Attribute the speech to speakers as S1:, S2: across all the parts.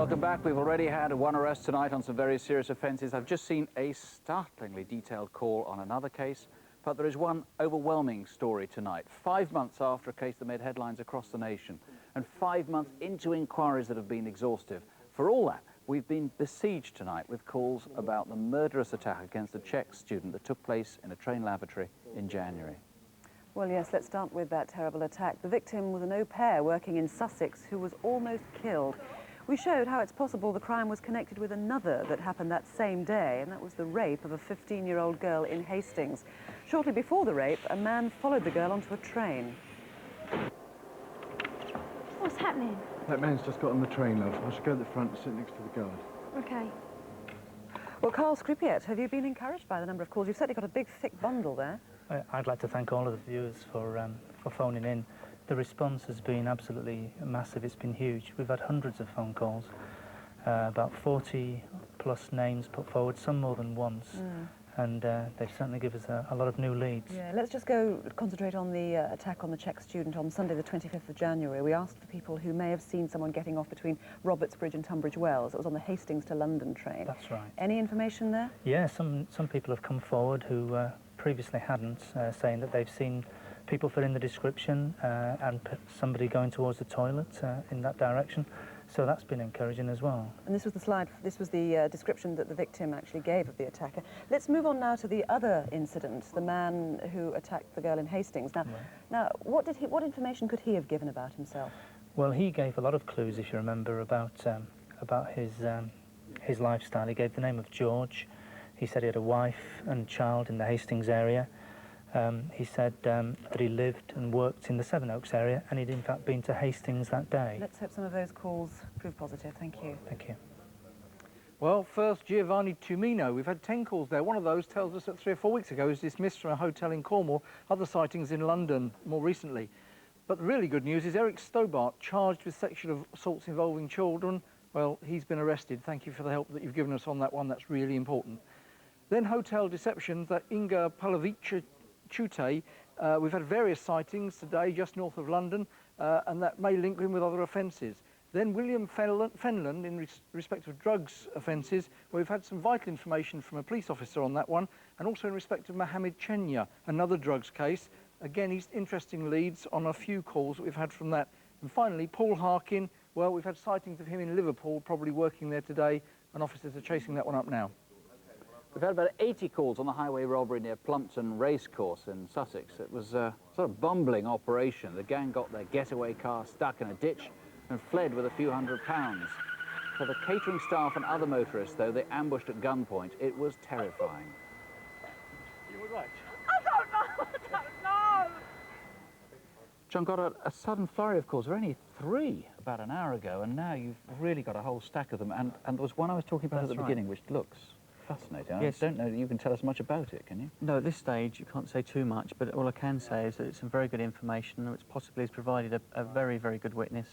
S1: Welcome back. We've already had one arrest tonight on some very serious offences. I've just seen a startlingly detailed call on another case, but there is one overwhelming story tonight. 5 months after a case that made headlines across the nation, and 5 months into inquiries that have been exhaustive. For all that, we've been besieged tonight with calls about the murderous attack against a Czech student that took place in a train lavatory in January.
S2: Well, yes, let's start with that terrible attack. The victim was an au pair working in Sussex who was almost killed. We showed how it's possible the crime was connected with another that happened that same day, and that was the rape of a 15-year-old girl in Hastings. Shortly before the rape, a man followed the girl onto a train.
S3: What's happening?
S4: That man's just got on the train, love. I should go to the front and sit next to the guard.
S3: Okay.
S2: Well, Carl Crimewatch, have you been encouraged by the number of calls? You've certainly got a big, thick bundle there.
S5: I'd like to thank all of the viewers for phoning in. The response has been absolutely massive. It's been huge. We've had hundreds of phone calls, about 40 plus names put forward, some more than once, and they've certainly given us a lot of new leads.
S2: Yeah, let's just concentrate on the attack on the Czech student on Sunday the 25th of January. We asked for people who may have seen someone getting off between Robertsbridge and Tunbridge Wells. It was on the Hastings to London train.
S5: That's right.
S2: Any information there?
S5: Yeah, some people have come forward who previously hadn't, saying that they've seen people fill in the description and somebody going towards the toilet in that direction. So that's been encouraging as well. And
S2: this was the description that the victim actually gave of the attacker. Let's move on now to the other incident, the man who attacked the girl in Hastings. Now, what information could he have given about himself?
S5: Well, he gave a lot of clues, if you remember, about his lifestyle. He gave the name of George. He said he had a wife and child in the Hastings area. He said that he lived and worked in the Sevenoaks area, and he'd in fact been to Hastings that day.
S2: Let's hope some of those calls prove positive. Thank you.
S5: Thank you.
S6: Well, first, Giovanni Tumino. We've had 10 calls there. One of those tells us that 3 or 4 weeks ago he was dismissed from a hotel in Cornwall. Other sightings in London more recently. But the really good news is Eric Stobart, charged with sexual assaults involving children. Well, he's been arrested. Thank you for the help that you've given us on that one. That's really important. Then hotel deceptions, that Inga Palavica Chute. We've had various sightings today just north of London, and that may link him with other offences. Then William Fenland in respect of drugs offences, where we've had some vital information from a police officer on that one, and also in respect of Mohammed Chenya, another drugs case. Again, he's interesting leads on a few calls that we've had from that. And finally, Paul Harkin. Well, we've had sightings of him in Liverpool, probably working there today, and officers are chasing that one up now.
S1: We've had about 80 calls on the highway robbery near Plumpton Racecourse in Sussex. It was a sort of bumbling operation. The gang got their getaway car stuck in a ditch and fled with a few £100s. For the catering staff and other motorists, though, they ambushed at gunpoint. It was terrifying.
S6: You were right.
S3: I don't know.
S1: John, got a sudden flurry of calls. There were only 3 about an hour ago, and now you've really got a whole stack of them. And there was one I was talking about at the beginning, which looks fascinating.
S7: Yes.
S1: I don't know that you can tell us much about it, can you?
S7: No, at this stage you can't say too much, but all I can say is that it's some very good information, which possibly has provided a very, very good witness,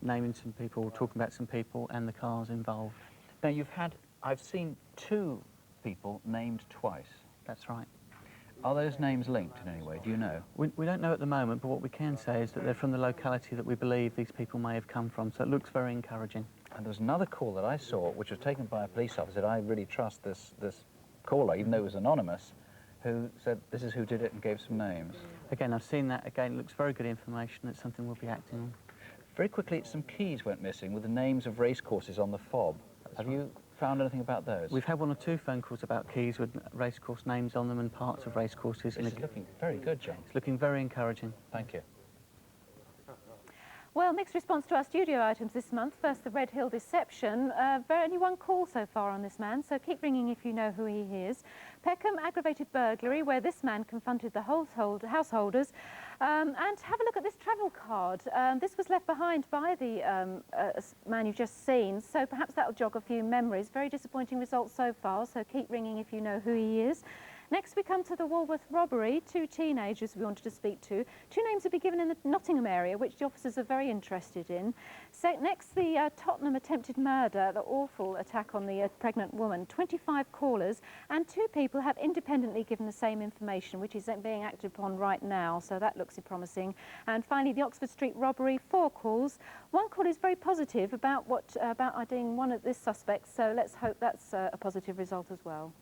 S7: naming some people, talking about some people and the cars involved.
S1: Now, I've seen 2 people named twice.
S7: That's right.
S1: Are those names linked in any way? Do you know?
S7: We don't know at the moment, but what we can say is that they're from the locality that we believe these people may have come from, so it looks very encouraging.
S1: And there was another call that I saw, which was taken by a police officer. I really trust this caller, even though it was anonymous, who said this is who did it and gave some names.
S7: Again, I've seen that. Again, it looks very good information. It's something we'll be acting on.
S1: Very quickly, some keys went missing with the names of racecourses on the fob. Have you found anything about those?
S7: We've had 1 or 2 phone calls about keys with racecourse names on them and parts of racecourses.
S1: This is looking very good, John.
S7: It's looking very encouraging.
S1: Thank you.
S3: Well, mixed response to our studio items this month. First, the Red Hill deception. Only 1 call so far on this man, so keep ringing if you know who he is. Peckham, aggravated burglary, where this man confronted the householders. And have a look at this travel card. This was left behind by the man you've just seen, so perhaps that'll jog a few memories. Very disappointing results so far, so keep ringing if you know who he is. Next we come to the Walworth robbery. 2 teenagers we wanted to speak to. 2 names have been given in the Nottingham area, which the officers are very interested in. So next, the Tottenham attempted murder, the awful attack on the pregnant woman. 25 callers, and 2 people have independently given the same information, which is being acted upon right now, so that looks promising. And finally, the Oxford Street robbery, 4 calls. 1 call is very positive about IDing one of this suspect, so let's hope that's a positive result as well.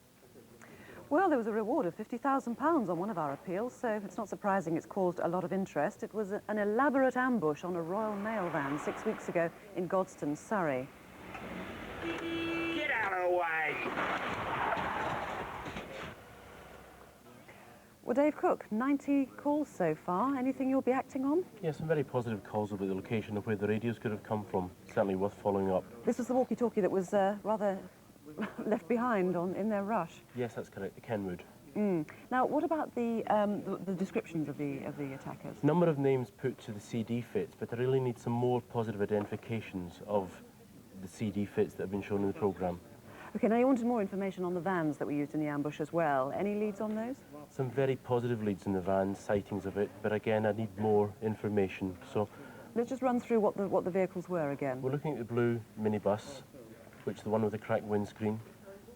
S2: Well, there was a reward of £50,000 on one of our appeals, so it's not surprising it's caused a lot of interest. It was an elaborate ambush on a Royal Mail van 6 weeks ago in Godstone, Surrey.
S8: Get out of the way!
S2: Well, Dave Cook, 90 calls so far. Anything you'll be acting on?
S9: Yes, some very positive calls about the location of where the radios could have come from. Certainly worth following up.
S2: This was the walkie-talkie that was rather left behind in their rush.
S9: Yes, that's correct, the Kenwood.
S2: Now, what about the descriptions of the attackers?
S9: Number of names put to the CD fits, but I really need some more positive identifications of the CD fits that have been shown in the programme.
S2: OK, now you wanted more information on the vans that were used in the ambush as well. Any leads on those?
S9: Some very positive leads in the vans, sightings of it, but again, I need more information. So
S2: let's just run through what the vehicles were again.
S9: we're looking at the blue minibus, which is the one with the cracked windscreen,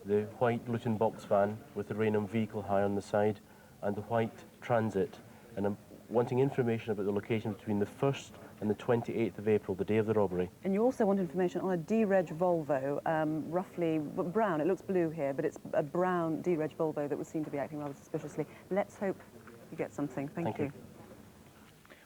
S9: the white Luton box van with the Raynham vehicle hire on the side, and the white Transit. And I'm wanting information about the location between the 1st and the 28th of April, the day of the robbery.
S2: And you also want information on a D-Reg Volvo, roughly brown. It looks blue here, but it's a brown D-Reg Volvo that was seen to be acting rather suspiciously. Let's hope you get something. Thank you.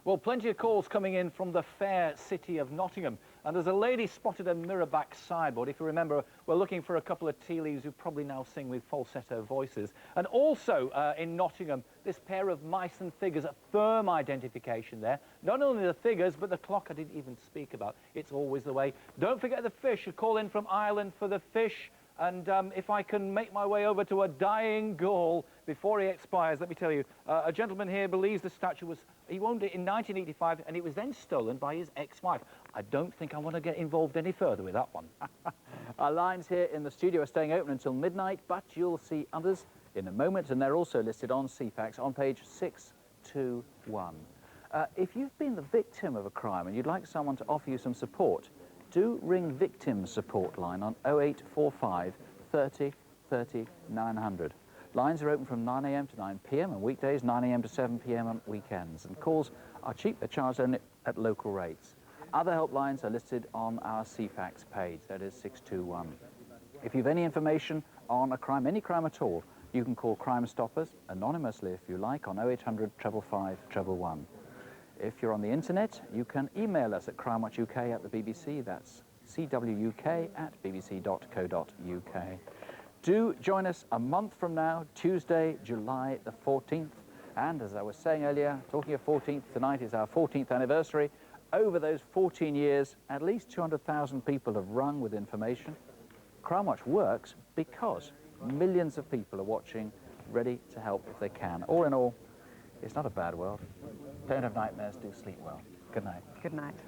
S1: Well, plenty of calls coming in from the fair city of Nottingham. And there's a lady spotted a mirror-back sideboard. If you remember, we're looking for a couple of tea leaves who probably now sing with falsetto voices. And also in Nottingham, this pair of mice and figures, a firm identification there. Not only the figures, but the clock I didn't even speak about. It's always the way. Don't forget the fish. A call in from Ireland for the fish. And if I can make my way over to a dying Gaul before he expires, let me tell you, a gentleman here believes the statue he owned it in 1985 and it was then stolen by his ex-wife. I don't think I want to get involved any further with that one. Our lines here in the studio are staying open until midnight, but you'll see others in a moment, and they're also listed on CFAX on page 621. If you've been the victim of a crime and you'd like someone to offer you some support, do ring Victim Support Line on 0845 30 30 900. Lines are open from 9 a.m. to 9 p.m. on weekdays, 9 a.m. to 7 p.m. on weekends. And calls are cheap, they're charged only at local rates. Other helplines are listed on our CFAX page, that is 621. If you've any information on a crime, any crime at all, you can call Crime Stoppers, anonymously if you like, on 0800 555 111. If you're on the internet, you can email us at crimewatchuk at the BBC. That's cwuk@bbc.co.uk. Do join us a month from now, Tuesday, July the 14th. And as I was saying earlier, talking of 14th, tonight is our 14th anniversary. Over those 14 years, at least 200,000 people have rung with information. Crimewatch works because millions of people are watching, ready to help if they can. All in all, it's not a bad world. Don't have nightmares, do sleep well. Good night.
S2: Good night.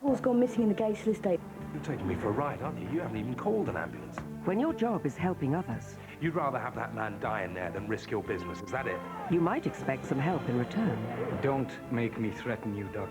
S10: Paul's gone missing in the Gaisel estate.
S8: You're taking me for a ride, aren't you? You haven't even called an ambulance.
S10: When your job is helping others,
S8: You'd rather have that man die in there than risk your business, is that it?
S10: you might expect some help in return.
S11: Don't make me threaten you, Doc.